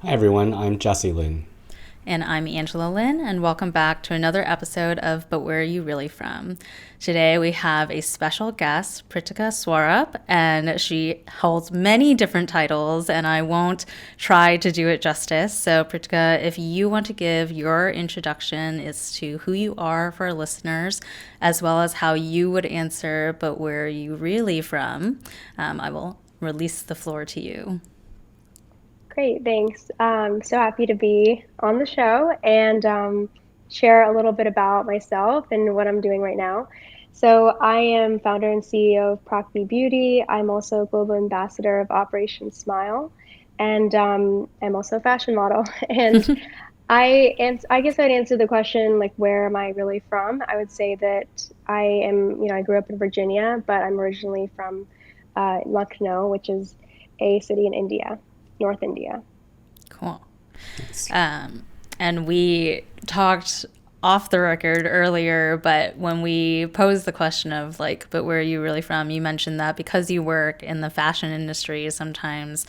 Hi everyone, I'm Jesse Lynn. And I'm Angela Lynn, and welcome back to another episode of But Where Are You Really From? Today we have a special guest, Pritika Swarup, and she holds many different titles, and I won't try to do it justice. So, Pritika, if you want to give your introduction as to who you are for our listeners, as well as how you would answer, But Where Are You Really From? I will release the floor to you. Great, thanks. So happy to be on the show and share a little bit about myself and what I'm doing right now. So, I am founder and CEO of Prakti Beauty. I'm also a global ambassador of Operation Smile, and I'm also a fashion model. And I guess I'd answer the question like, where am I really from? I would say that I grew up in Virginia, but I'm originally from Lucknow, which is a city in India, North India. Cool. Yes. And we talked off the record earlier, but when we posed the question of like, but where are you really from? You mentioned that because you work in the fashion industry, sometimes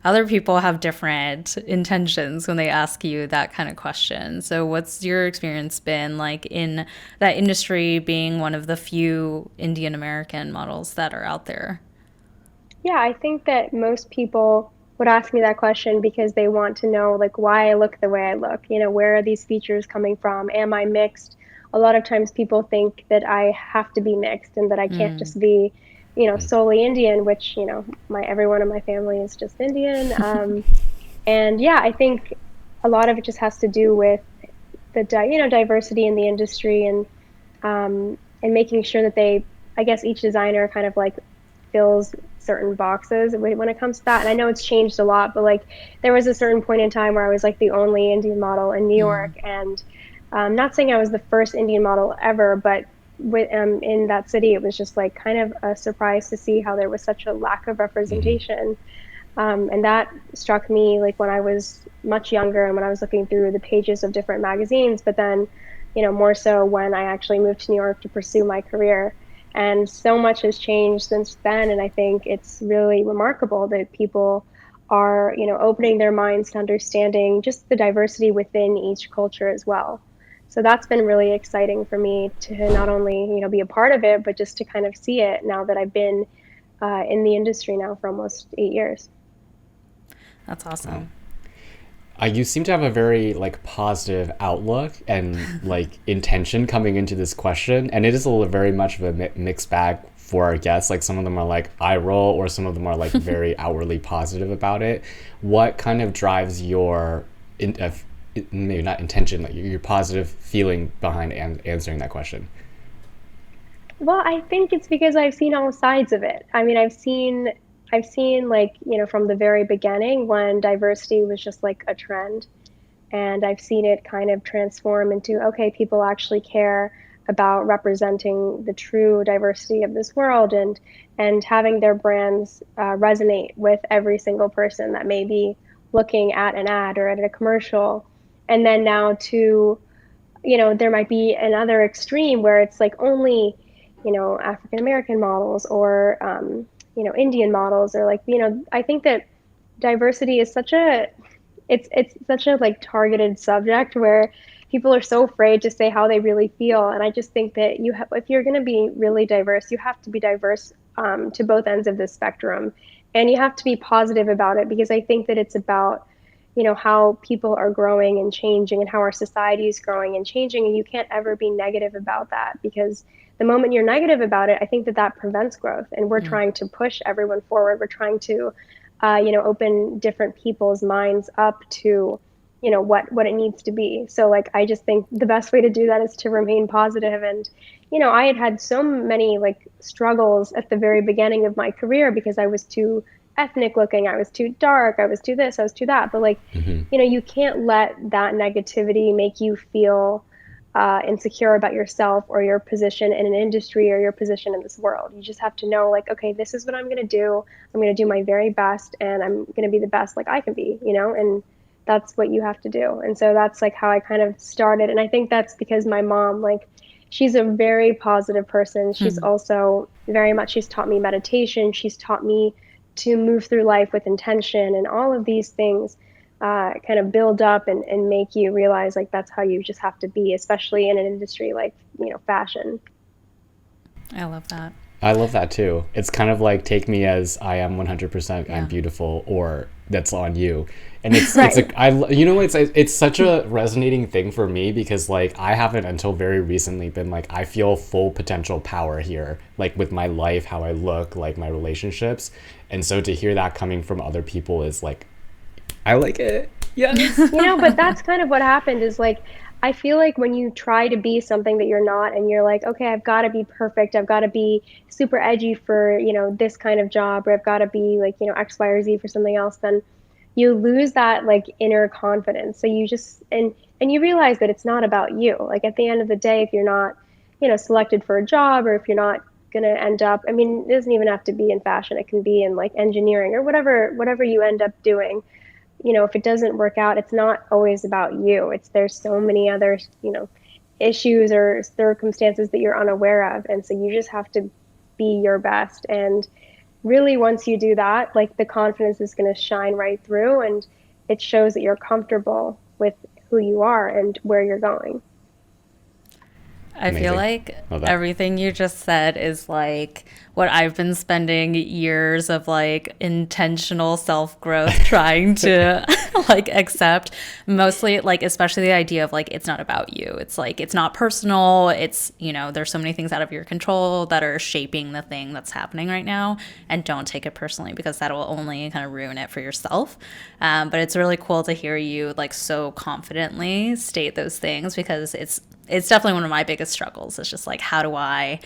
other people have different intentions when they ask you that kind of question. So, what's your experience been like in that industry, being one of the few Indian American models that are out there? Yeah, I think that most people would ask me that question because they want to know like why I look the way I look. Where are these features coming from? Am I mixed? A lot of times people think that I have to be mixed and that I can't just be, solely Indian, which, my everyone in my family is just Indian. And yeah, I think a lot of it just has to do with diversity in the industry and making sure that I guess each designer kind of like fills certain boxes when it comes to that. And I know it's changed a lot, but like there was a certain point in time where I was like the only Indian model in New York, and not saying I was the first Indian model ever, but in that city, it was just like kind of a surprise to see how there was such a lack of Mm-hmm. representation. And that struck me like when I was much younger and when I was looking through the pages of different magazines, but then, more so when I actually moved to New York to pursue my career. And so much has changed since then. And I think it's really remarkable that people are, opening their minds to understanding just the diversity within each culture as well. So that's been really exciting for me to not only, be a part of it, but just to kind of see it now that I've been in the industry now for almost 8 years. That's Wow. awesome. You seem to have a very positive outlook and intention coming into this question, and it is a little very much of a mixed bag for our guests. Like some of them are like eye roll, or some of them are like very outwardly positive about it. What kind of drives your maybe not intention, like your positive feeling behind answering that question? Well, I think it's because I've seen all sides of it. I mean, I've seen like, from the very beginning when diversity was just like a trend, and I've seen it kind of transform into, okay, people actually care about representing the true diversity of this world, and having their brands resonate with every single person that may be looking at an ad or at a commercial. And then now to, there might be another extreme where it's like only, African American models or, Indian models, or like, I think that diversity is it's such a like targeted subject where people are so afraid to say how they really feel. And I just think that if you're going to be really diverse, you have to be diverse to both ends of the spectrum, and you have to be positive about it, because I think that it's about, how people are growing and changing and how our society is growing and changing, and you can't ever be negative about that, because the moment you're negative about it, I think that that prevents growth. And we're trying to push everyone forward. We're trying to open different people's minds up to, what it needs to be. So like, I just think the best way to do that is to remain positive. And, I had so many like struggles at the very beginning of my career because I was too ethnic looking, I was too dark, I was too this, I was too that. But like, Mm-hmm. you can't let that negativity make you feel insecure about yourself or your position in an industry or your position in this world. You just have to know, like, okay, this is what I'm going to do. I'm going to do my very best, and I'm going to be the best like I can be, and that's what you have to do. And so that's like how I kind of started. And I think that's because my mom, like, she's a very positive person. She's also very much, she's taught me meditation. She's taught me to move through life with intention and all of these things. kind of build up and make you realize like that's how you just have to be, especially in an industry like, fashion. I love that. I love that too. It's kind of like take me as I am 100%. Yeah. I'm beautiful, or that's on you. And it's Right. it's such a resonating thing for me because like I haven't until very recently been like I feel full potential power here, like with my life, how I look, like my relationships. And so to hear that coming from other people is like I like it. Yes. But that's kind of what happened is like, I feel like when you try to be something that you're not and you're like, okay, I've got to be perfect. I've got to be super edgy for, this kind of job, or I've got to be like, X, Y, or Z for something else, then you lose that like inner confidence. So you just, and you realize that it's not about you. Like at the end of the day, if you're not, selected for a job, or if you're not going to end up, I mean, it doesn't even have to be in fashion. It can be in like engineering or whatever you end up doing. If it doesn't work out, it's not always about you. There's so many other, issues or circumstances that you're unaware of. And so you just have to be your best. And really, once you do that, like the confidence is going to shine right through, and it shows that you're comfortable with who you are and where you're going. I feel like everything you just said is like what I've been spending years of like intentional self-growth trying to like accept, mostly like especially the idea of like it's not about you. It's like it's not personal. It's, there's so many things out of your control that are shaping the thing that's happening right now, and don't take it personally because that will only kind of ruin it for yourself. But it's really cool to hear you like so confidently state those things, because it's definitely one of my biggest struggles. It's just like, how do I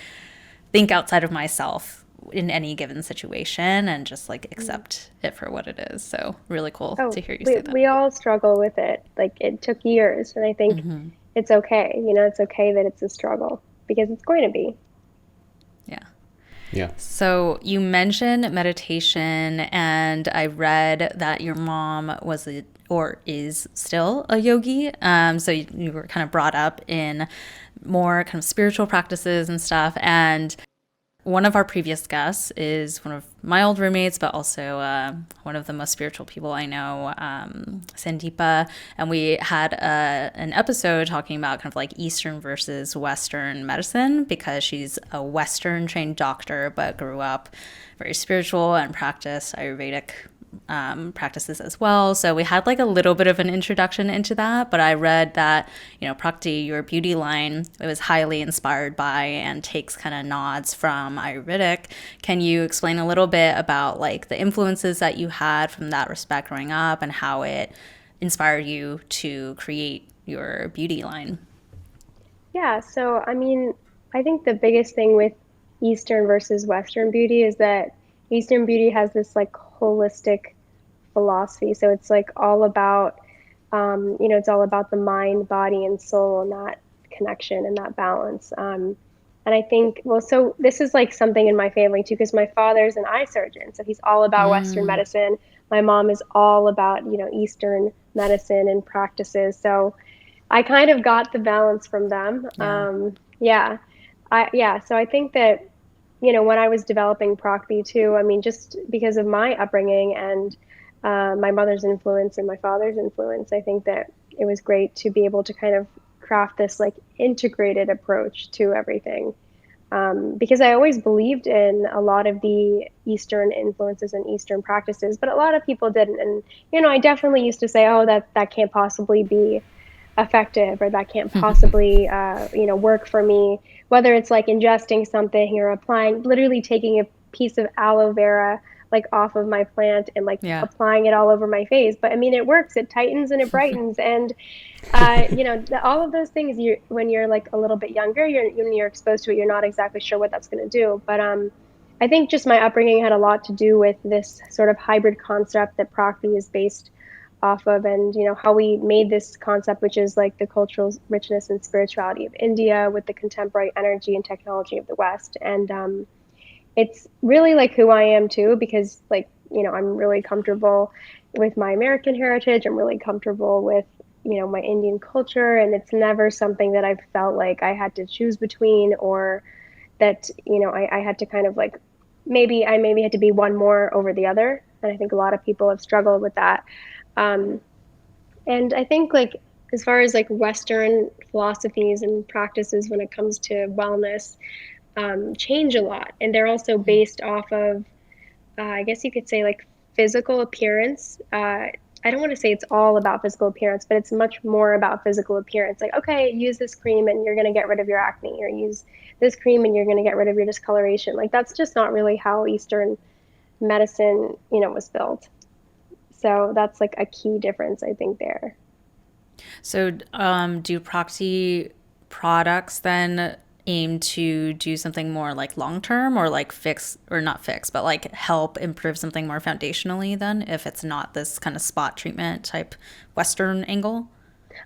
think outside of myself in any given situation and just like accept it for what it is. So really cool to hear you say that. We all struggle with it. Like it took years, and I think it's okay. It's okay that it's a struggle because it's going to be. Yeah. Yeah. So you mentioned meditation, and I read that your mom was or is still a yogi. So you were kind of brought up in more kind of spiritual practices and stuff. And one of our previous guests is one of my old roommates, but also one of the most spiritual people I know, Sandeepa. And we had an episode talking about kind of like Eastern versus Western medicine, because she's a Western trained doctor, but grew up very spiritual and practiced Ayurvedic practices as well. So we had like a little bit of an introduction into that, but I read that, Prakti, your beauty line, it was highly inspired by and takes kind of nods from Ayurvedic. Can you explain a little bit about like the influences that you had from that respect growing up and how it inspired you to create your beauty line? Yeah. So, I mean, I think the biggest thing with Eastern versus Western beauty is that Eastern beauty has this like holistic philosophy. So it's like all about, it's all about the mind, body, and soul, and that connection and that balance. And I think, so this is like something in my family too, because my father's an eye surgeon. So he's all about Western medicine. My mom is all about, Eastern medicine and practices. So I kind of got the balance from them. So I think that, when I was developing Prakti too, I mean, just because of my upbringing and my mother's influence and my father's influence, I think that it was great to be able to kind of craft this like integrated approach to everything. Because I always believed in a lot of the Eastern influences and Eastern practices, but a lot of people didn't. And, I definitely used to say, oh, that can't possibly be effective, or that can't possibly, work for me, whether it's like ingesting something or literally taking a piece of aloe vera like off of my plant and like applying it all over my face. But I mean, it works, it tightens and it brightens. And, all of those things, when you're like a little bit younger, when you're exposed to it, you're not exactly sure what that's going to do. But I think just my upbringing had a lot to do with this sort of hybrid concept that Prakti is based off of, and how we made this concept, which is like the cultural richness and spirituality of India with the contemporary energy and technology of the West. And it's really like who I am too, because like I'm really comfortable with my American heritage. I'm really comfortable with my Indian culture, and it's never something that I've felt like I had to choose between, or that I had to kind of like maybe had to be one more over the other. And I think a lot of people have struggled with that. And I think like as far as like Western philosophies and practices when it comes to wellness, change a lot, and they're also based off of, I guess you could say like physical appearance. I don't want to say it's all about physical appearance, but it's much more about physical appearance. Like, okay, use this cream and you're going to get rid of your acne, or use this cream and you're going to get rid of your discoloration. Like, that's just not really how Eastern medicine, was built. So that's like a key difference, I think, there. So, do Proxy products then aim to do something more like long term, or like fix, or not fix, but like help improve something more foundationally then, if it's not this kind of spot treatment type Western angle?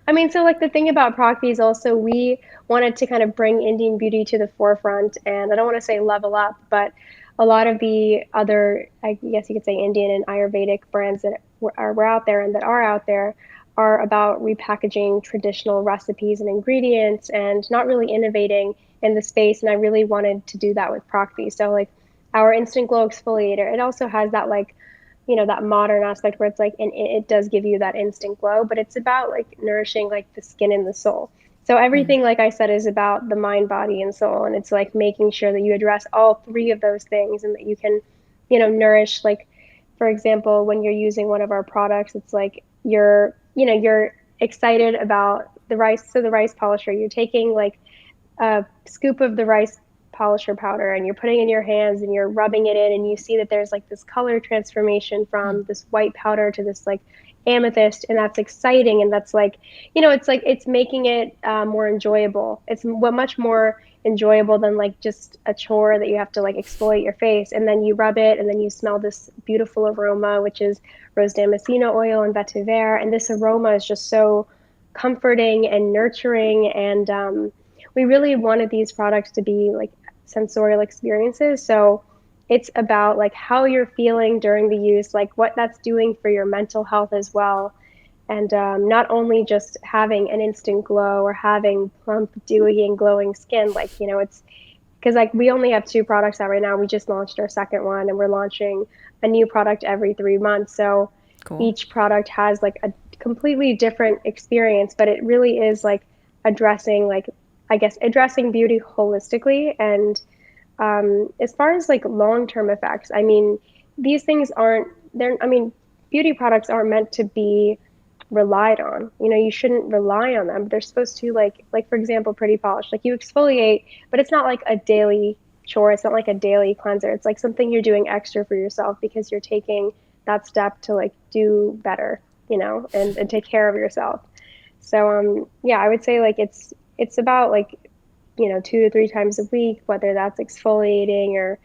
I mean, so like the thing about Prakti is also we wanted to kind of bring Indian beauty to the forefront, and I don't want to say level up, but a lot of the other, I guess you could say, Indian and Ayurvedic brands that were out there and that are out there are about repackaging traditional recipes and ingredients and not really innovating in the space. And I really wanted to do that with Prakti. So like our Instant Glow exfoliator, it also has that like that modern aspect where it's like, and it does give you that instant glow, but it's about like nourishing like the skin and the soul. So everything, like I said, is about the mind, body, and soul. And it's like making sure that you address all three of those things and that you can, nourish. Like, for example, when you're using one of our products, it's like you're excited about the rice. So the rice polisher, you're taking like a scoop of the rice polisher powder and you're putting it in your hands and you're rubbing it in, and you see that there's like this color transformation from this white powder to this like amethyst, and that's exciting. And that's like, it's like it's making it more enjoyable. It's much more enjoyable than like just a chore that you have to like exfoliate your face, and then you rub it and then you smell this beautiful aroma, which is rose damasceno oil and vetiver. And this aroma is just so comforting and nurturing. And we really wanted these products to be like sensorial experiences. So it's about like how you're feeling during the use, like what that's doing for your mental health as well. And not only just having an instant glow or having plump, dewy, and glowing skin. Like, it's because like we only have two products out right now. We just launched our second one, and we're launching a new product every 3 months. So Cool. each product has like a completely different experience, but it really is like addressing like, I guess, addressing beauty holistically. And as far as like long-term effects, I mean, these things aren't, I mean, beauty products aren't meant to be relied on. You shouldn't rely on them. They're supposed to like for example, Pretty Polish, like you exfoliate, but it's not like a daily chore. It's not like a daily cleanser. It's like something you're doing extra for yourself because you're taking that step to like do better, and take care of yourself. So yeah, I would say like it's about like 2 to 3 times a week, whether that's exfoliating or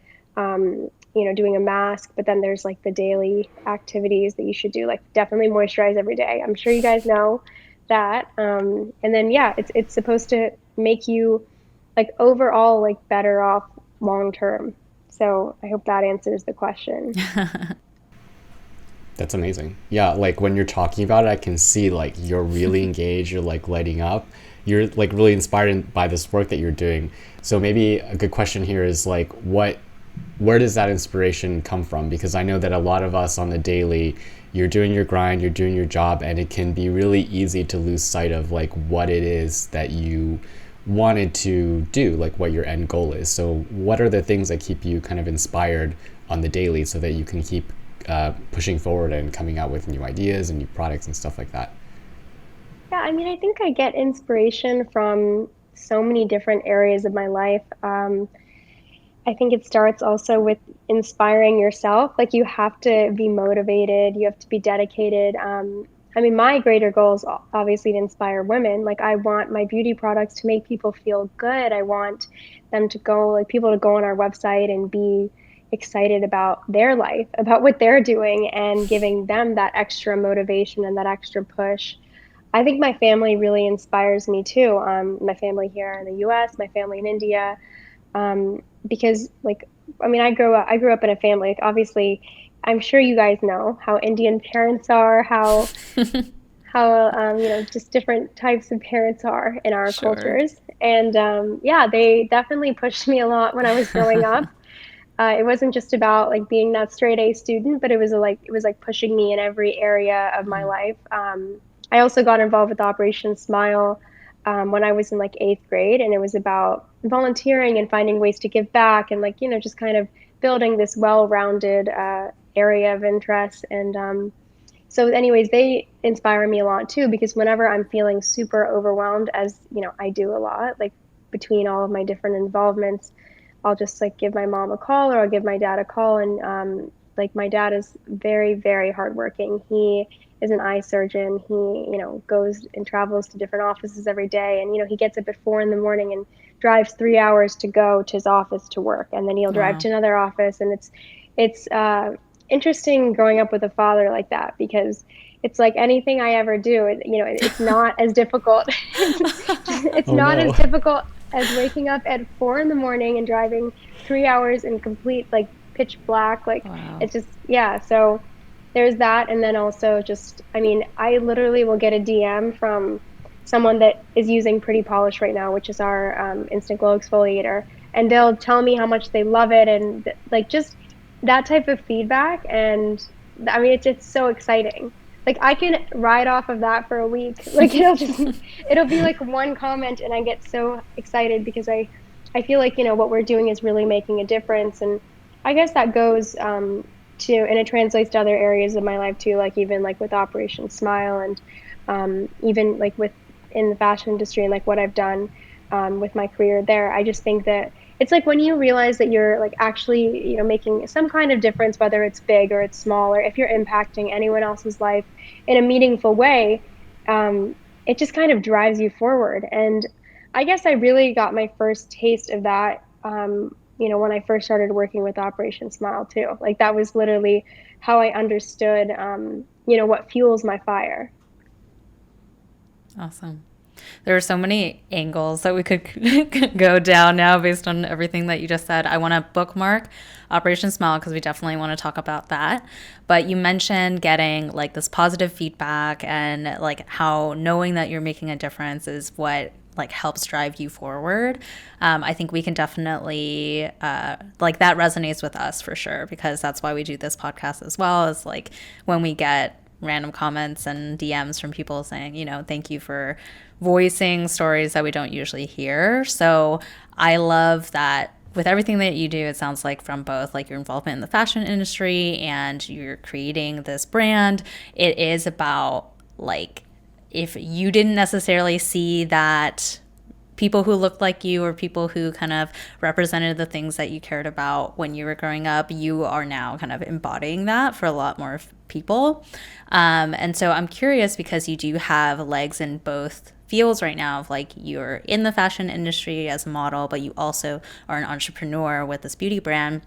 doing a mask. But then there's like the daily activities that you should do, like definitely moisturize every day. I'm sure you guys know that. And then yeah, it's supposed to make you like overall like better off long term. So I hope that answers the question. That's amazing. Yeah, like when you're talking about it, I can see like you're really engaged, you're like lighting up. You're like really inspired by this work that you're doing. So maybe a good question here is like where does that inspiration come from? Because I know that a lot of us on the daily, you're doing your grind, you're doing your job, and it can be really easy to lose sight of like what it is that you wanted to do, like what your end goal is. So what are the things that keep you kind of inspired on the daily so that you can keep pushing forward and coming out with new ideas and new products and stuff like that? Yeah, I mean, I think I get inspiration from so many different areas of my life. I think it starts also with inspiring yourself. Like you have to be motivated, you have to be dedicated. I mean, my greater goal is obviously to inspire women. Like I want my beauty products to make people feel good. I want them to go, like people to go on our website and be excited about their life, about what they're doing, and giving them that extra motivation and that extra push. I think my family really inspires me too. My family here in the U.S., my family in India, because like, I mean, I grew up in a family. Like, obviously, I'm sure you guys know how Indian parents are, how just different types of parents are in our Sure. cultures. And yeah, they definitely pushed me a lot when I was growing up. It wasn't just about like being that straight A student, but it was like pushing me in every area of my life. I also got involved with Operation Smile when I was in like 8th grade, and it was about volunteering and finding ways to give back and like, just kind of building this well-rounded area of interest. And so anyways, they inspire me a lot too, because whenever I'm feeling super overwhelmed, as I do a lot, like between all of my different involvements, I'll just like give my mom a call, or I'll give my dad a call. And like my dad is very, very hardworking. He is an eye surgeon. He, goes and travels to different offices every day. And, he gets up at 4 in the morning and drives 3 hours to go to his office to work. And then he'll drive Wow. to another office. And it's interesting growing up with a father like that, because it's like anything I ever do, it's not as difficult. It's Oh not no. as difficult as waking up at 4 in the morning and driving 3 hours in complete like pitch black. Like Wow. it's just, yeah. So there's that. And then also just, I mean, I literally will get a DM from someone that is using Pretty Polish right now, which is our instant glow exfoliator. And they'll tell me how much they love it. And like just that type of feedback. And I mean, it's so exciting. Like I can ride off of that for a week. Like it'll be like one comment, and I get so excited because I feel like, what we're doing is really making a difference. And I guess that goes and it translates to other areas of my life too, like even like with Operation Smile, and even like with in the fashion industry, and like what I've done with my career there. I just think that it's like when you realize that you're like actually, making some kind of difference, whether it's big or it's small, or if you're impacting anyone else's life in a meaningful way, it just kind of drives you forward. And I guess I really got my first taste of that, when I first started working with Operation Smile too. Like that was literally how I understood, what fuels my fire. Awesome. There are so many angles that we could go down now based on everything that you just said. I want to bookmark Operation Smile because we definitely want to talk about that. But you mentioned getting like this positive feedback and like how knowing that you're making a difference is what like helps drive you forward. I think we can definitely like that resonates with us for sure, because that's why we do this podcast as well, is like when we get random comments and DMs from people saying, thank you for voicing stories that we don't usually hear. So I love that with everything that you do, it sounds like from both like your involvement in the fashion industry and you're creating this brand, it is about like, if you didn't necessarily see that people who looked like you or people who kind of represented the things that you cared about when you were growing up, you are now kind of embodying that for a lot more people. And so I'm curious, because you do have legs in both fields right now, of like you're in the fashion industry as a model, but you also are an entrepreneur with this beauty brand.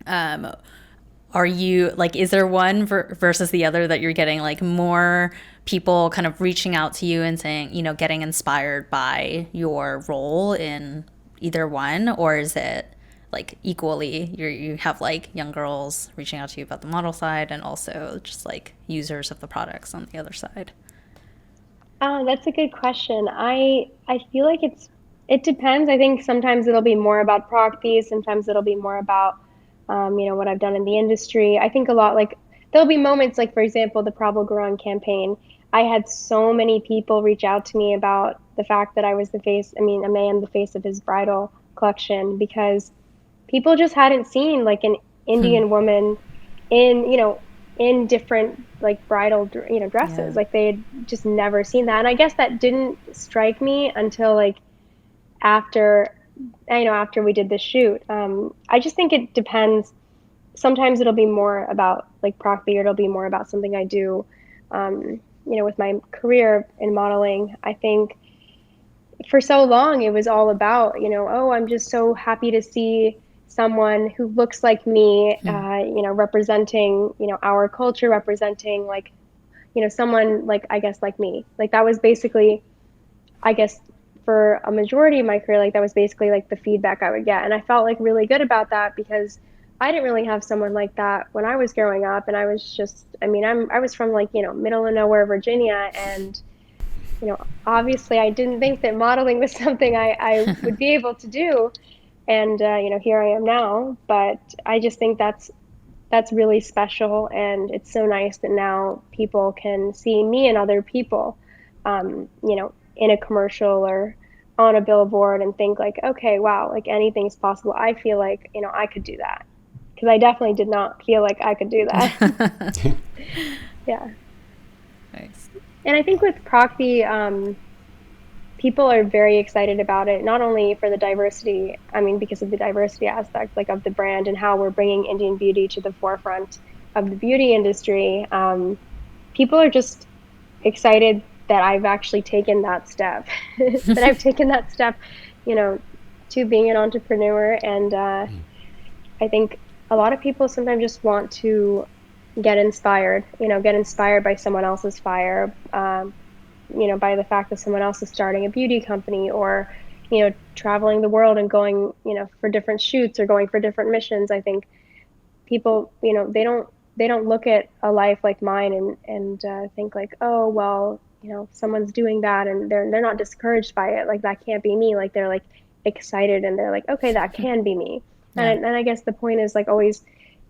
Are you like, is there one versus the other that you're getting like more people kind of reaching out to you and saying, getting inspired by your role in either one? Or is it like equally, you have like young girls reaching out to you about the model side and also just like users of the products on the other side? That's a good question. I feel like it depends. I think sometimes it'll be more about Prakti, sometimes it'll be more about what I've done in the industry. I think a lot like there'll be moments like, for example, the Prabal Gurung campaign. I had so many people reach out to me about the fact that I was the face. I mean, I am the face of his bridal collection, because people just hadn't seen like an Indian woman in, in different like bridal, Yeah. dresses. Like they had just never seen that. And I guess that didn't strike me until like after, after we did the shoot. I just think it depends. Sometimes it'll be more about like Prakti, or it'll be more about something I do, with my career in modeling. I think for so long it was all about, oh, I'm just so happy to see someone who looks like me, representing, our culture, representing like, someone like, I guess, like me. Like that was basically, I guess, for a majority of my career, like that was basically like the feedback I would get. And I felt like really good about that, because I didn't really have someone like that when I was growing up. And I was just, I mean, I was from like, middle of nowhere, Virginia. And, obviously I didn't think that modeling was something I would be able to do. And, here I am now. But I just think that's that's really special, and it's so nice that now people can see me and other people, in a commercial or on a billboard and think like, okay, wow, like anything's possible. I feel like, I could do that, because I definitely did not feel like I could do that. Yeah. Nice. And I think with Prakti, people are very excited about it, not only for the diversity, because of the diversity aspect, like of the brand and how we're bringing Indian beauty to the forefront of the beauty industry. People are just excited that I've actually taken that step, to being an entrepreneur. And I think a lot of people sometimes just want to get inspired by someone else's fire. By the fact that someone else is starting a beauty company, or, traveling the world and going, for different shoots or going for different missions. I think people, they don't look at a life like mine and think like, oh, well, someone's doing that and they're not discouraged by it. Like, that can't be me. Like, they're like excited and they're like, okay, that can be me. Yeah. And I guess the point is like always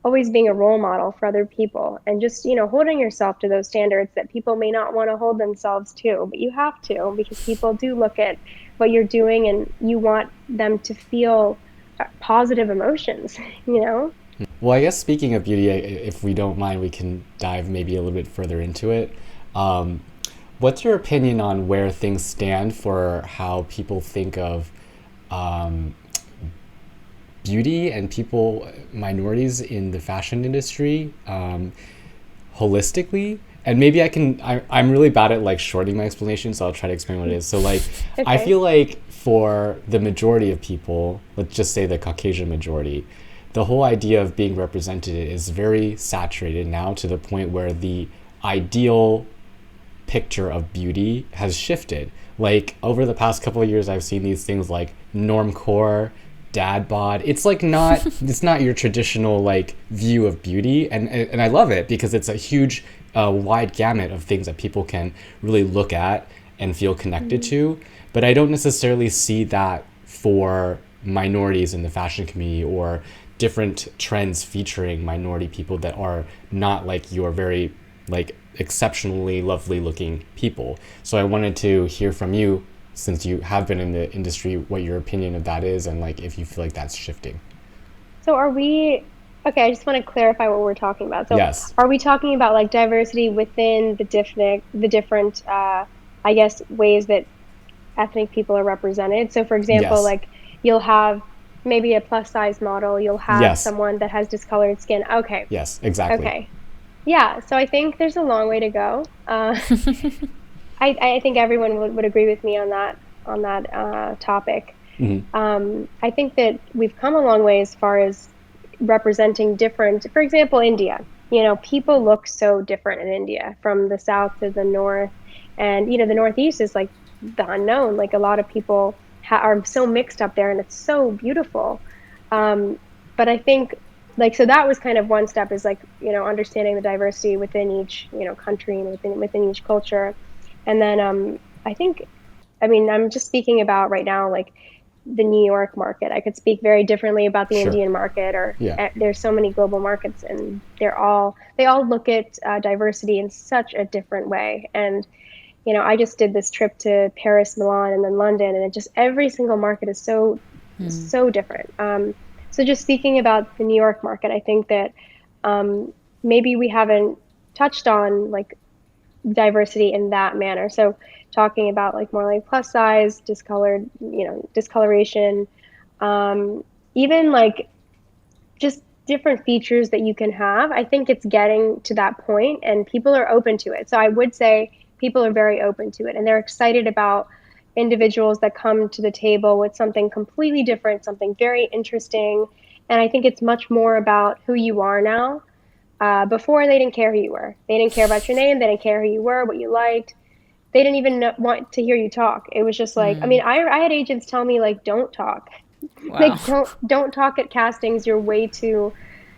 being a role model for other people, and just, holding yourself to those standards that people may not want to hold themselves to, but you have to, because people do look at what you're doing and you want them to feel positive emotions, Well, I guess speaking of beauty, if we don't mind, we can dive maybe a little bit further into it. What's your opinion on where things stand for how people think of beauty and minorities in the fashion industry holistically? And maybe I'm really bad at like shorting my explanation, so I'll try to explain what it is. So like, okay. I feel like for the majority of people, let's just say the Caucasian majority, the whole idea of being represented is very saturated now, to the point where the ideal picture of beauty has shifted. Like, over the past couple of years, I've seen these things like normcore, dad bod. It's like not it's not your traditional like view of beauty, and I love it because it's a huge wide gamut of things that people can really look at and feel connected to. But I don't necessarily see that for minorities in the fashion community, or different trends featuring minority people that are not like your very like exceptionally lovely looking people. So I wanted to hear from you, since you have been in the industry, what your opinion of that is, and like if you feel like that's shifting. So okay, I just want to clarify what we're talking about. So yes. Are we talking about like diversity within the different I guess ways that ethnic people are represented? So for example, yes. like you'll have maybe a plus size model, you'll have yes. someone that has discolored skin. Okay. Yes, exactly. Okay. Yeah, so I think there's a long way to go. I think everyone would agree with me on that topic. Mm-hmm. I think that we've come a long way as far as representing different, for example, India. People look so different in India, from the south to the north. And, the Northeast is like the unknown. Like, a lot of people are so mixed up there, and it's so beautiful. But I think, like, so that was kind of one step, is like, understanding the diversity within each, country and within each culture. And then I think, I'm just speaking about right now, like the New York market. I could speak very differently about the Indian market, or there's so many global markets, and they all look at diversity in such a different way. And, I just did this trip to Paris, Milan, and then London, and every single market is so different. So just speaking about the New York market, I think that maybe we haven't touched on like diversity in that manner. So talking about like more like plus size, discolored, discoloration, even like just different features that you can have. I think it's getting to that point, and people are open to it. So I would say people are very open to it, and they're excited about individuals that come to the table with something completely different, something very interesting. And I think it's much more about who you are now. Before, they didn't care who you were. They didn't care about your name. They didn't care who you were, what you liked. They didn't even want to hear you talk. It was just like, I had agents tell me like, don't talk. Wow. Like, don't talk at castings. You're way too,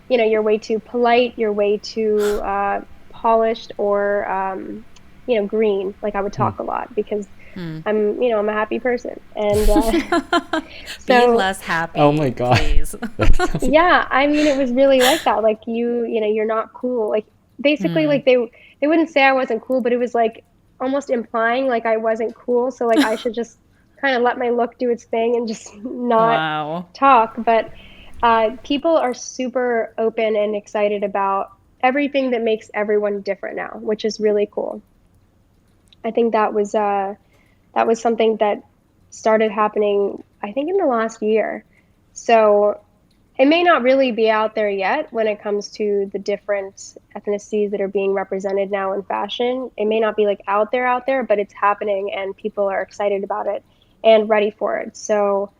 you're way too polite. You're way too polished, or green. Like I would talk a lot because I'm a happy person. And Be so less happy, Oh my God. please. yeah, I mean, it was really like that. Like you're not cool. Like basically, like they wouldn't say I wasn't cool, but it was like almost implying like I wasn't cool. So like I should just kind of let my look do its thing and just not Wow. talk. But people are super open and excited about everything that makes everyone different now, which is really cool. I think that was something that started happening, I think, in the last year. So it may not really be out there yet when it comes to the different ethnicities that are being represented now in fashion. It may not be like out there, but it's happening and people are excited about it and ready for it. So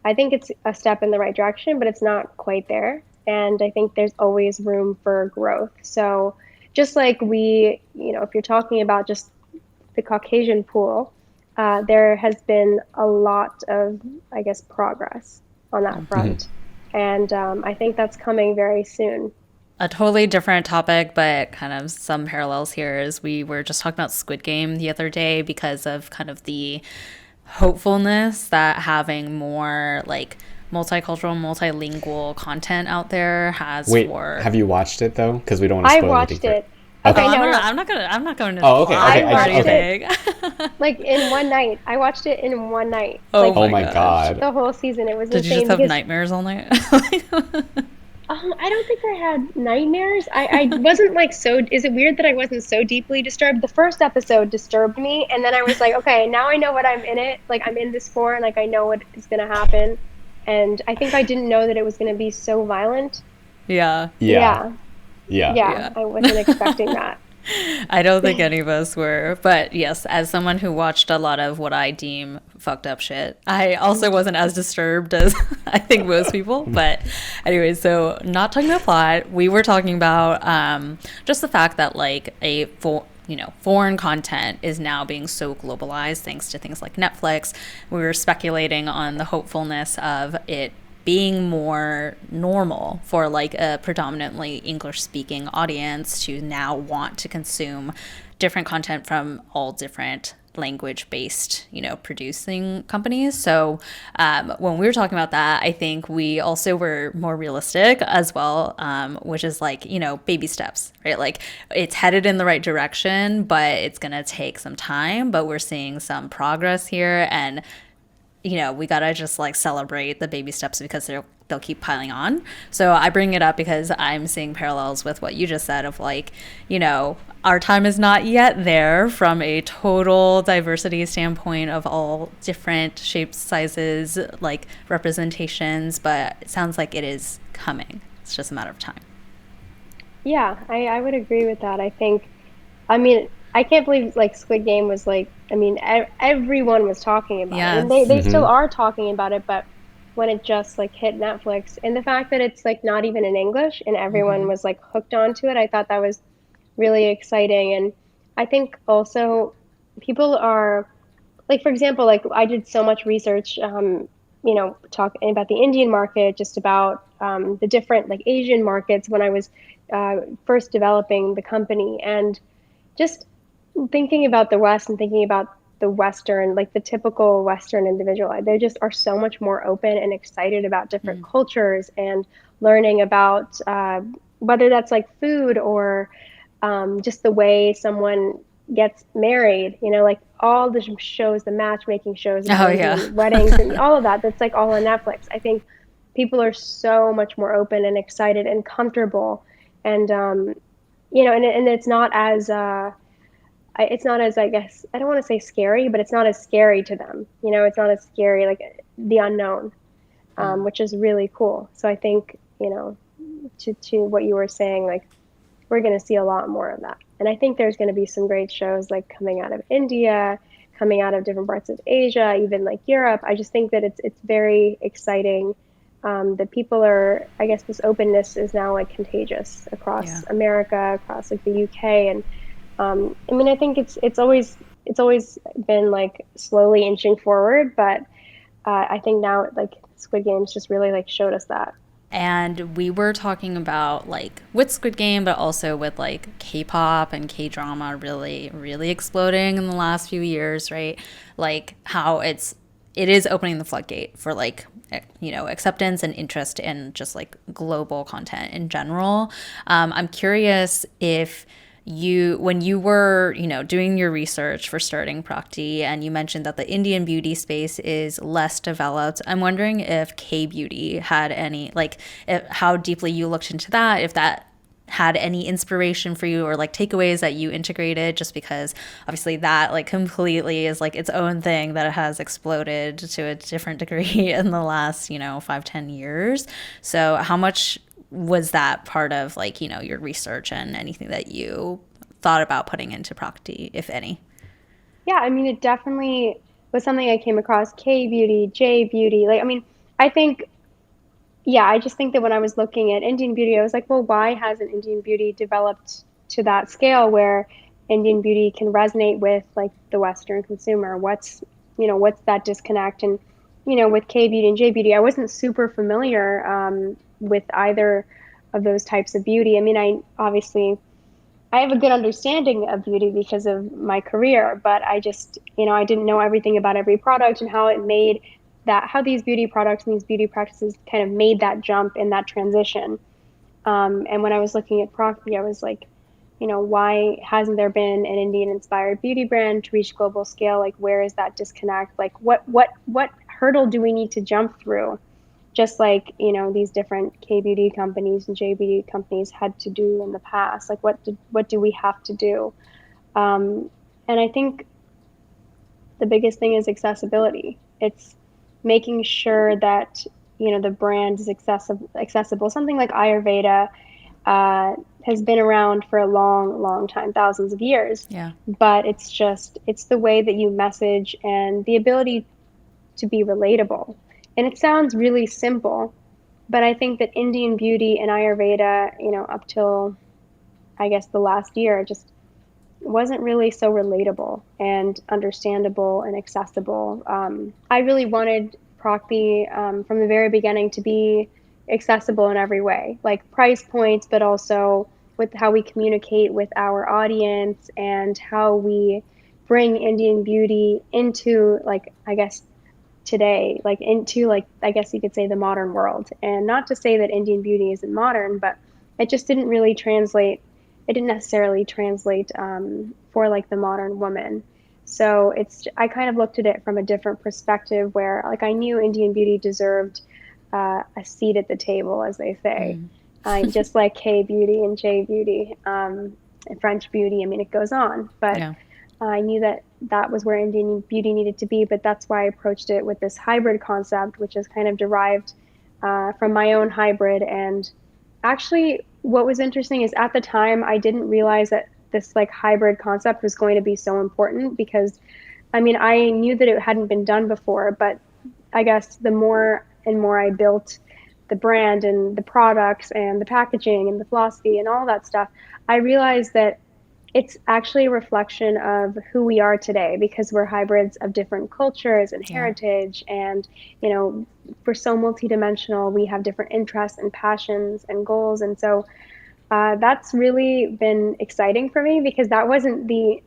I think it's a step in the right direction, but it's not quite there. And I think there's always room for growth. So just like if you're talking about just the Caucasian pool, there has been a lot of, I guess, progress on that front. And I think that's coming very soon. A totally different topic, but kind of some parallels here is we were just talking about Squid Game the other day because of kind of the hopefulness that having more like multicultural, multilingual content out there has Wait, for. have you watched it though? Because we don't want to I spoil watched anything for it. Okay. Oh, Okay, no. I'm not going to Oh, okay, plot okay, or I watched anything. Like in one night. I watched it in one night. Oh Like Oh my gosh. God. the whole season. It was Did you insane just have because nightmares all night? I don't think I had nightmares. I wasn't like so. Is it weird that I wasn't so deeply disturbed? The first episode disturbed me, and then I was like, okay, now I know what I'm in it. Like I'm in this for, and like I know what is gonna happen. And I think I didn't know that it was gonna be so violent. Yeah. Yeah. Yeah, Yeah. I wasn't expecting that. I don't think any of us were. But yes, as someone who watched a lot of what I deem fucked up shit, I also wasn't as disturbed as I think most people. But anyway, so not talking about plot, we were talking about just the fact that like foreign content is now being so globalized thanks to things like Netflix. We were speculating on the hopefulness of it being more normal for like a predominantly English speaking audience to now want to consume different content from all different language based producing companies. So when we were talking about that, I think we also were more realistic as well, which is like baby steps, right? Like it's headed in the right direction, but it's gonna take some time, but we're seeing some progress here. And we gotta just like celebrate the baby steps because they'll keep piling on. So I bring it up because I'm seeing parallels with what you just said of like, our time is not yet there from a total diversity standpoint of all different shapes, sizes, like representations, but it sounds like it is coming. It's just a matter of time. Yeah, I would agree with that. I mean, I can't believe like Squid Game was like, I mean, everyone was talking about it, and Yes. they still are talking about it. But when it just like hit Netflix, and the fact that it's like not even in English, and everyone was like hooked onto it, I thought that was really exciting. And I think also people are like, for example, like I did so much research, talking about the Indian market, just about the different like Asian markets when I was first developing the company, and just thinking about the West and thinking about the Western, like the typical Western individual, they just are so much more open and excited about different cultures and learning about whether that's like food or just the way someone gets married, like all the shows, the matchmaking shows, and Oh yeah. weddings and all of that, that's like all on Netflix. I think people are so much more open and excited and comfortable. And, and it's not as, I guess, I don't want to say scary, but it's not as scary to them. It's not as scary, like the unknown, which is really cool. So I think, to what you were saying, like we're going to see a lot more of that. And I think there's going to be some great shows like coming out of India, coming out of different parts of Asia, even like Europe. I just think that it's very exciting that people are, I guess, this openness is now like contagious across America, across like the UK. And I mean, I think it's always been like slowly inching forward, but I think now like Squid Games just really like showed us that. And we were talking about like with Squid Game, but also with like K-pop and K-drama really, really exploding in the last few years, right? Like how it is opening the floodgate for like, you know, acceptance and interest in just like global content in general. I'm curious if when you were, you know, doing your research for starting Prakti, and you mentioned that the Indian beauty space is less developed, I'm wondering if Kbeauty had any, like, how deeply you looked into that, if that had any inspiration for you or like takeaways that you integrated, just because obviously that like completely is like its own thing that has exploded to a different degree in the last, you know, 5-10 years. So how much was that part of like, you know, your research and anything that you thought about putting into Prakti, if any? Yeah, I mean, it definitely was something I came across. K beauty, J beauty. Like, I mean, I think, yeah, I just think that when I was looking at Indian beauty, I was like, well, why hasn't Indian beauty developed to that scale where Indian beauty can resonate with like the Western consumer? What's that disconnect? And, with K beauty and J beauty, I wasn't super familiar with either of those types of beauty. I mean, I have a good understanding of beauty because of my career, but I just, I didn't know everything about every product and how these beauty products and these beauty practices kind of made that jump in that transition. And when I was looking at Proxy, I was like, why hasn't there been an Indian inspired beauty brand to reach global scale? Like, where is that disconnect? Like, what hurdle do we need to jump through? Just like, these different K beauty companies and J beauty companies had to do in the past. Like, what do we have to do? And I think the biggest thing is accessibility. It's making sure that, the brand is accessible. Something like Ayurveda has been around for a long, long time, thousands of years. Yeah. But it's the way that you message and the ability to be relatable. And it sounds really simple, but I think that Indian beauty and Ayurveda, up till I guess the last year, just wasn't really so relatable and understandable and accessible. I really wanted Prakti from the very beginning to be accessible in every way, like price points, but also with how we communicate with our audience and how we bring Indian beauty into, like, I guess today, like into, like, I guess you could say the modern world. And not to say that Indian beauty isn't modern, but it just didn't really translate. It didn't necessarily translate for like the modern woman. So I kind of looked at it from a different perspective where, like, I knew Indian beauty deserved a seat at the table, as they say. Just like K beauty and J beauty, and French beauty. I mean, it goes on, but Yeah. I knew that was where Indian beauty needed to be. But that's why I approached it with this hybrid concept, which is kind of derived from my own hybrid. And actually, what was interesting is at the time, I didn't realize that this like hybrid concept was going to be so important, because I mean, I knew that it hadn't been done before, but I guess the more and more I built the brand and the products and the packaging and the philosophy and all that stuff, I realized that it's actually a reflection of who we are today, because we're hybrids of different cultures and heritage. And, we're so multidimensional. We have different interests and passions and goals. And so that's really been exciting for me, because that wasn't the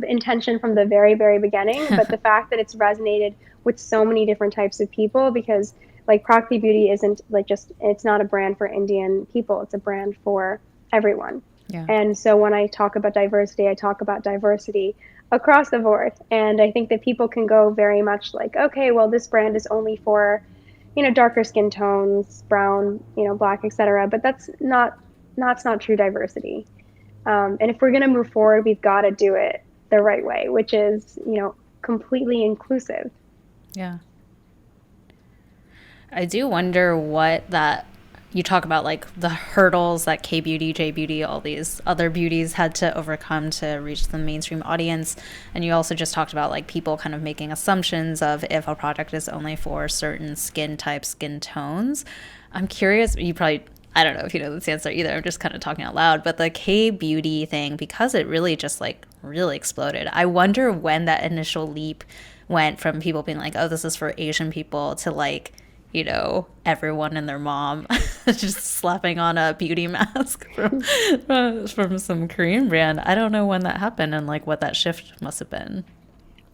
intention from the very, very beginning, but the fact that it's resonated with so many different types of people, because like Prakti Beauty isn't like it's not a brand for Indian people. It's a brand for everyone. Yeah. And so when I talk about diversity, I talk about diversity across the board. And I think that people can go very much like, okay, well, this brand is only for, darker skin tones, brown, black, etc. But that's not true diversity. And if we're going to move forward, we've got to do it the right way, which is, completely inclusive. Yeah. I do wonder what that you talk about, like the hurdles that K beauty, J beauty, all these other beauties had to overcome to reach the mainstream audience. And you also just talked about like people kind of making assumptions of if a product is only for certain skin types, skin tones. I'm curious, I don't know if you know this answer either. I'm just kind of talking out loud, but the K beauty thing, because it really just like really exploded. I wonder when that initial leap went from people being like, oh, this is for Asian people, to like you know, everyone and their mom just slapping on a beauty mask from some Korean brand. I don't know when that happened and like what that shift must have been.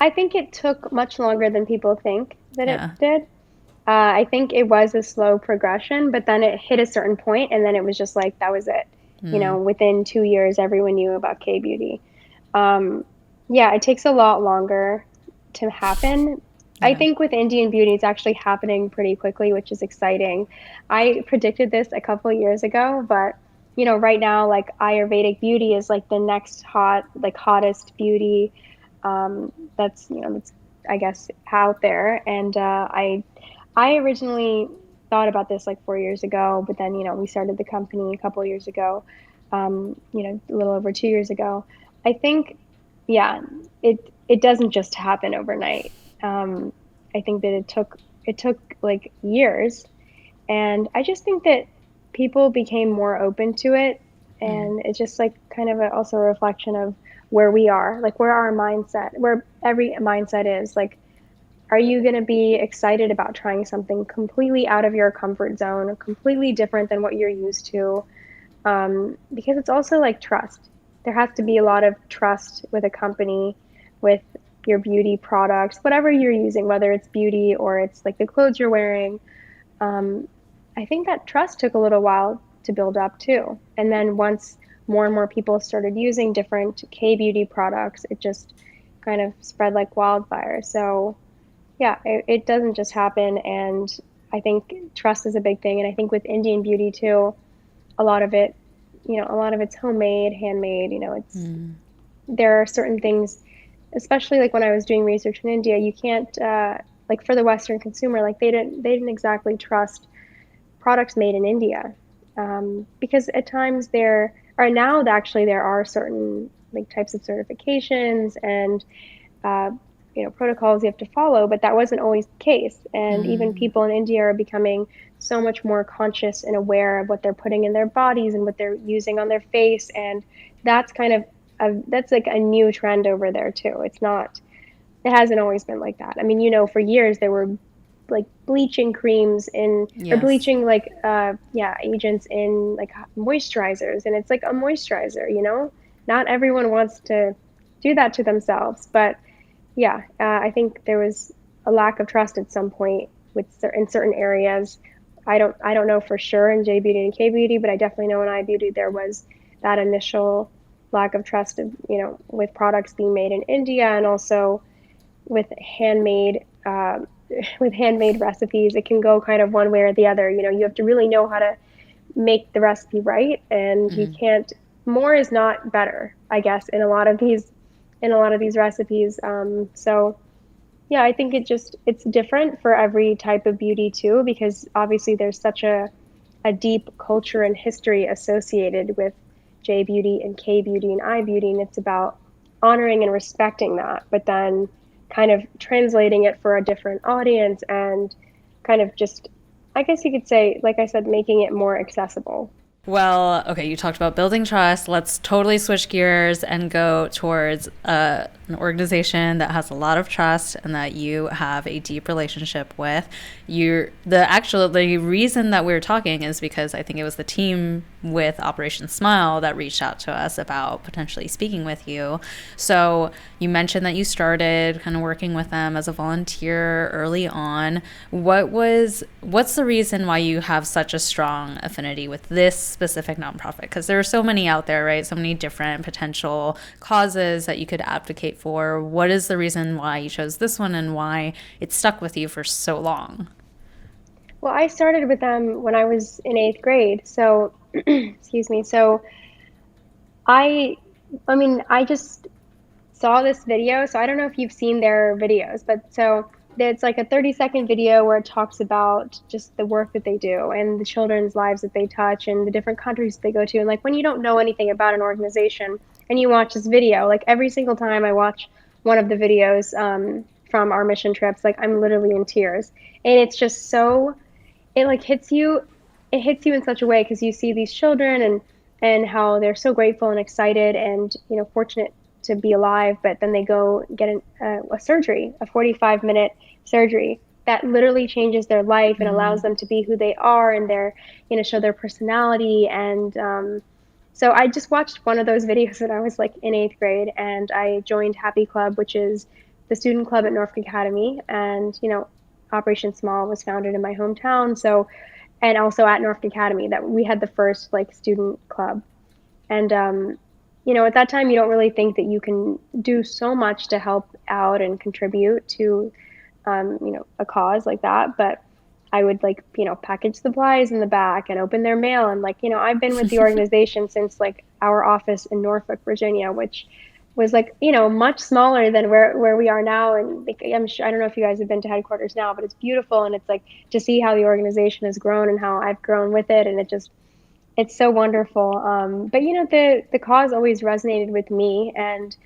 I think it took much longer than people think that it Yeah. did. I think it was a slow progression, but then it hit a certain point, and then it was just like that was it. You know, within 2 years, everyone knew about Kbeauty. Yeah, it takes a lot longer to happen. I Yeah. think with Indian beauty, it's actually happening pretty quickly, which is exciting. I predicted this a couple of years ago, but you know, right now, like Ayurvedic beauty is like the next hottest beauty. That's that's I guess out there, and I originally thought about this like 4 years ago, but then we started the company a couple of years ago, a little over 2 years ago. I think, yeah, it doesn't just happen overnight. I think that it took like years, and I just think that people became more open to it, and it's just like kind of also a reflection of where we are, like where every mindset is. Like, are you going to be excited about trying something completely out of your comfort zone, completely different than what you're used to? Because it's also like trust. There has to be a lot of trust with a company, with your beauty products, whatever you're using, whether it's beauty or it's like the clothes you're wearing. I think that trust took a little while to build up too. And then once more and more people started using different Kbeauty products, it just kind of spread like wildfire. So yeah, it doesn't just happen. And I think trust is a big thing. And I think with Indian beauty too, a lot of it, a lot of it's homemade, handmade. There are certain things, especially like when I was doing research in India, you can't like for the Western consumer, like they didn't exactly trust products made in India, because at times there are certain like types of certifications and protocols you have to follow, but that wasn't always the case. And even people in India are becoming so much more conscious and aware of what they're putting in their bodies and what they're using on their face, and that's kind of that's like a new trend over there too. It hasn't always been like that. I mean, for years there were like bleaching creams or Yes. bleaching like agents in like moisturizers, and it's like a moisturizer. Not everyone wants to do that to themselves, but yeah, I think there was a lack of trust at some point in certain areas. I don't know for sure in J Beauty and K Beauty, but I definitely know in I Beauty there was that initial lack of trust with products being made in India, and also with handmade recipes. It can go kind of one way or the other. You have to really know how to make the recipe right, and you can't. More is not better, I guess, in a lot of these recipes. So yeah, I think it's different for every type of beauty too, because obviously there's such a deep culture and history associated with J Beauty and K Beauty and I Beauty, and it's about honoring and respecting that, but then kind of translating it for a different audience and kind of just, I guess you could say, like I said, making it more accessible. Well, okay, you talked about building trust. Let's totally switch gears and go towards an organization that has a lot of trust and that you have a deep relationship with. The reason that we were talking is because I think it was the team with Operation Smile that reached out to us about potentially speaking with you. So you mentioned that you started kind of working with them as a volunteer early on. What's the reason why you have such a strong affinity with this specific nonprofit? Because there are so many out there, right? So many different potential causes that you could advocate for. What is the reason why you chose this one and why it stuck with you for so long? Well, I started with them when I was in 8th grade. So, excuse me. So I just saw this video. So I don't know if you've seen their videos, but so it's like a 30-second video where it talks about just the work that they do and the children's lives that they touch and the different countries they go to. And like when you don't know anything about an organization and you watch this video, like every single time I watch one of the videos from our mission trips, like I'm literally in tears. And it's just it like hits you in such a way because you see these children and how they're so grateful and excited and fortunate to be alive, but then they go get a surgery, a 45-minute surgery, that literally changes their life and allows them to be who they are, and show their personality. And so I just watched one of those videos when I was like in 8th grade, and I joined Happy Club, which is the student club at Norfolk Academy. And, Operation Small was founded in my hometown. So, and also at Norfolk Academy, that we had the first like student club. And, at that time, you don't really think that you can do so much to help out and contribute to, a cause like that. But I would like, package supplies in the back and open their mail. And like, I've been with the organization since like our office in Norfolk, Virginia, which was like, much smaller than where we are now. And like, I'm sure, I don't know if you guys have been to headquarters now, but it's beautiful. And it's like to see how the organization has grown and how I've grown with it. And it's so wonderful. But the cause always resonated with me. And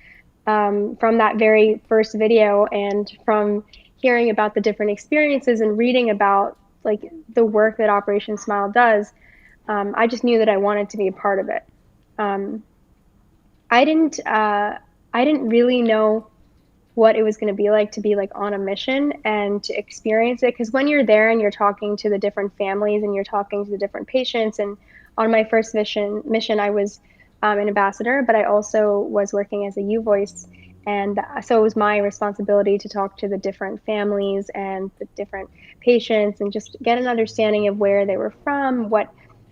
from that very first video, and from hearing about the different experiences and reading about like the work that Operation Smile does, I just knew that I wanted to be a part of it. Um, I didn't really know what it was going to be like to be like on a mission and to experience it, because when you're there and you're talking to the different families and you're talking to the different patients. And on my first mission I was an ambassador, but I also was working as a U voice. And so it was my responsibility to talk to the different families and the different patients and just get an understanding of where they were from, what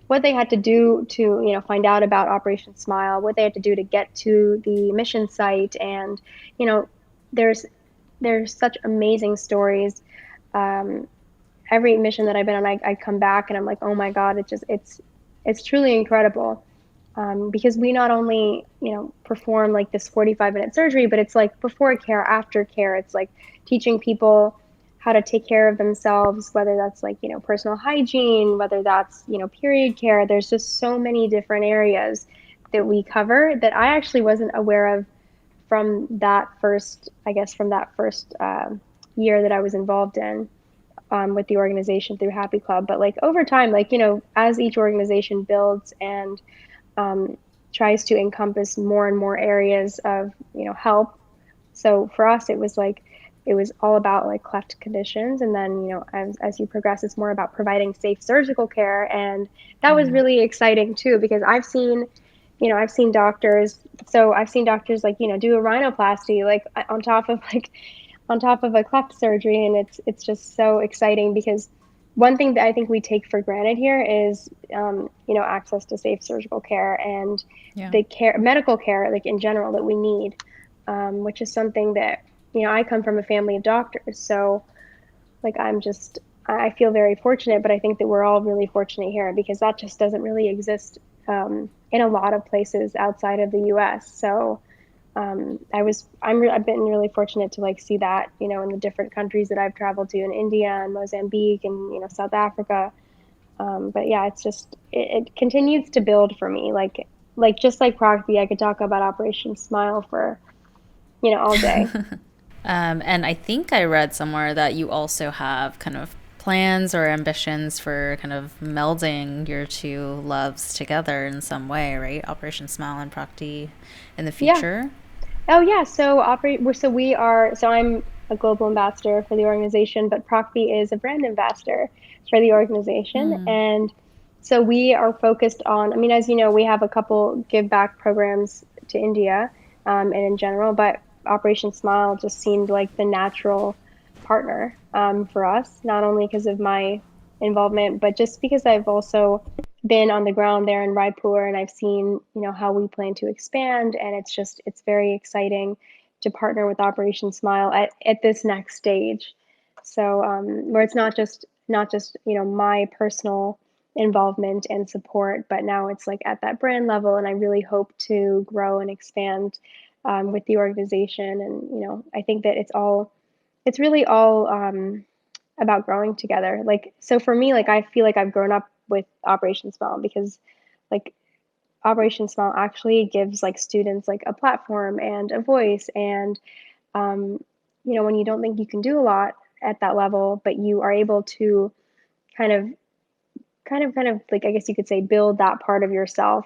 they had to do to find out about Operation Smile, what they had to do to get to the mission site. And you know there's such amazing stories. Every mission that I've been on, I come back and I'm like, oh my God, it's truly incredible. Because we not only perform like this 45-minute surgery, but it's like before care, after care. It's like teaching people how to take care of themselves, whether that's like personal hygiene, whether that's period care. There's just so many different areas that we cover that I actually wasn't aware of from that first, year that I was involved in with the organization through Happy Club. But like over time, like as each organization builds and tries to encompass more and more areas of help. So for us, it was all about like cleft conditions, and then as you progress, it's more about providing safe surgical care. And that was really exciting too, because I've seen doctors. So I've seen doctors like do a rhinoplasty like on top of a cleft surgery, and it's just so exciting, because one thing that I think we take for granted here is access to safe surgical care and the medical care like in general that we need, which is something that I come from a family of doctors, so like I feel very fortunate. But I think that we're all really fortunate here, because that just doesn't really exist in a lot of places outside of the U.S. So I've been really fortunate to like see that in the different countries that I've traveled to, in India and Mozambique and South Africa. But yeah, it continues to build for me. Like just like Prakti, I could talk about Operation Smile for all day. And I think I read somewhere that you also have kind of plans or ambitions for kind of melding your two loves together in some way, right? Operation Smile and Prakti in the future. Yeah. Oh yeah. So I'm a global ambassador for the organization, but Proxy is a brand ambassador for the organization. And so we are focused on, I mean, as you know, we have a couple give back programs to India, and in general, but Operation Smile just seemed like the natural partner for us, not only because of my involvement, but just because I've also been on the ground there in Raipur, and I've seen how we plan to expand. And it's very exciting to partner with Operation Smile at this next stage. So where it's not just my personal involvement and support, but now it's like at that brand level. And I really hope to grow and expand with the organization. And I think that it's really all about growing together. Like, so for me, like I feel like I've grown up with Operation Smile, because like Operation Smile actually gives like students like a platform and a voice. And when you don't think you can do a lot at that level, but you are able to kind of like, I guess you could say, build that part of yourself,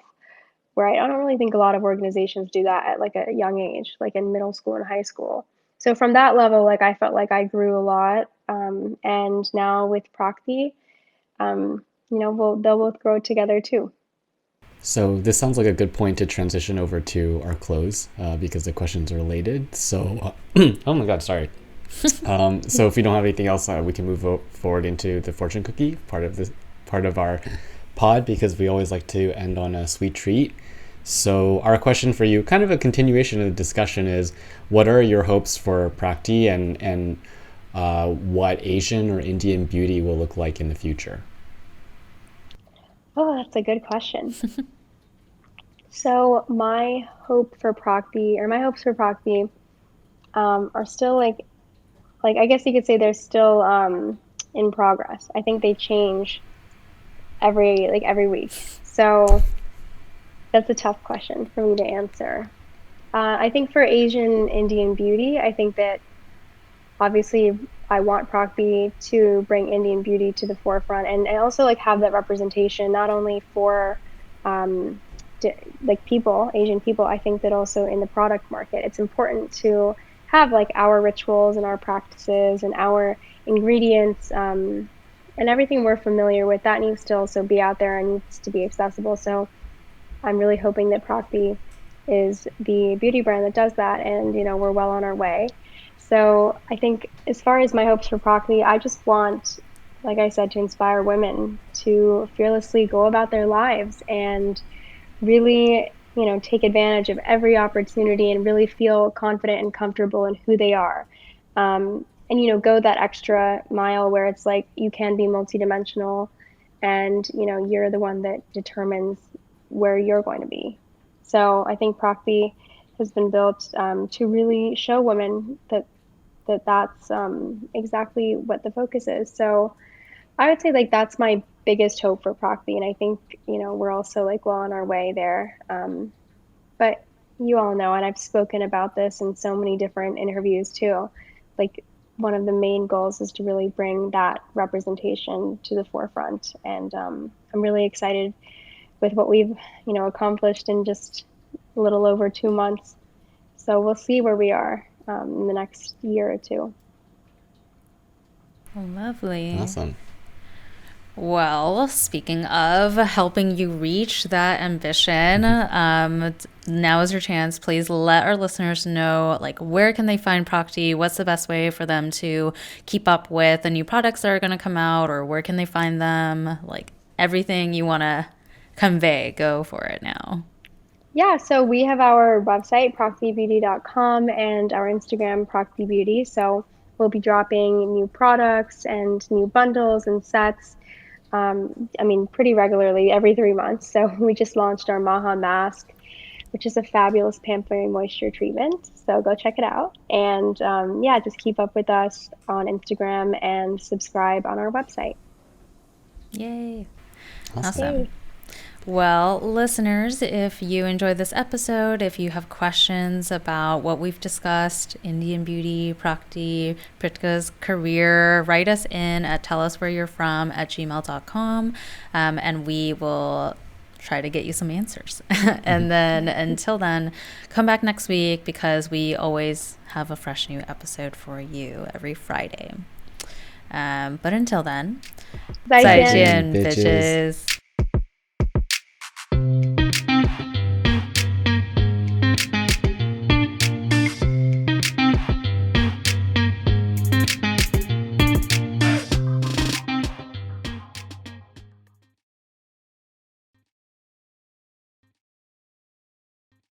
where I don't really think a lot of organizations do that at like a young age, like in middle school and high school. So from that level, like I felt like I grew a lot. And now with Prakti, they'll both grow together too. So this sounds like a good point to transition over to our close because the questions are related. So, oh my God, sorry. So if we don't have anything else, we can move forward into the fortune cookie part of our pod, because we always like to end on a sweet treat. So our question for you, kind of a continuation of the discussion, is what are your hopes for Prakti and what Asian or Indian beauty will look like in the future? Oh, that's a good question. So my hopes for Prakti are still like I guess you could say they're still in progress. I think they change every week. So that's a tough question for me to answer. I think for Asian Indian beauty, I think that obviously I want Prakti to bring Indian beauty to the forefront, and also like have that representation not only for um, Asian people. I think that also in the product market, it's important to have like our rituals and our practices and our ingredients, and everything we're familiar with. That needs to also be out there and needs to be accessible. So I'm really hoping that Proxy is the beauty brand that does that, and we're well on our way. So I think as far as my hopes for Proxy, I just want, like I said, to inspire women to fearlessly go about their lives and really, take advantage of every opportunity and really feel confident and comfortable in who they are. And go that extra mile where it's like you can be multidimensional, and you're the one that determines where you're going to be. So I think Prakti has been built to really show women that's exactly what the focus is. So I would say like that's my biggest hope for Prakti, and I think we're also like well on our way there. But you all know, and I've spoken about this in so many different interviews too. Like one of the main goals is to really bring that representation to the forefront, and I'm really excited with what we've accomplished in just a little over 2 months. So we'll see where we are in the next year or two. Lovely. Awesome. Well, speaking of helping you reach that ambition, now is your chance. Please let our listeners know, like, where can they find Prakti? What's the best way for them to keep up with the new products that are going to come out, or where can they find them? Like, everything you want to convey, go for it now. Yeah, so we have our website, proxybeauty.com, and our Instagram, Proxy Beauty. So we'll be dropping new products and new bundles and sets. Pretty regularly, every 3 months. So we just launched our Maha mask, which is a fabulous pampering moisture treatment. So go check it out. And just keep up with us on Instagram and subscribe on our website. Yay. Awesome. Awesome. Well, listeners, if you enjoyed this episode, if you have questions about what we've discussed, Indian beauty, Prakti, Pritika's career, write us in at telluswhereyou'refrom@gmail.com, and we will try to get you some answers. And then until then, come back next week, because we always have a fresh new episode for you every Friday. But until then, 再见 bitches.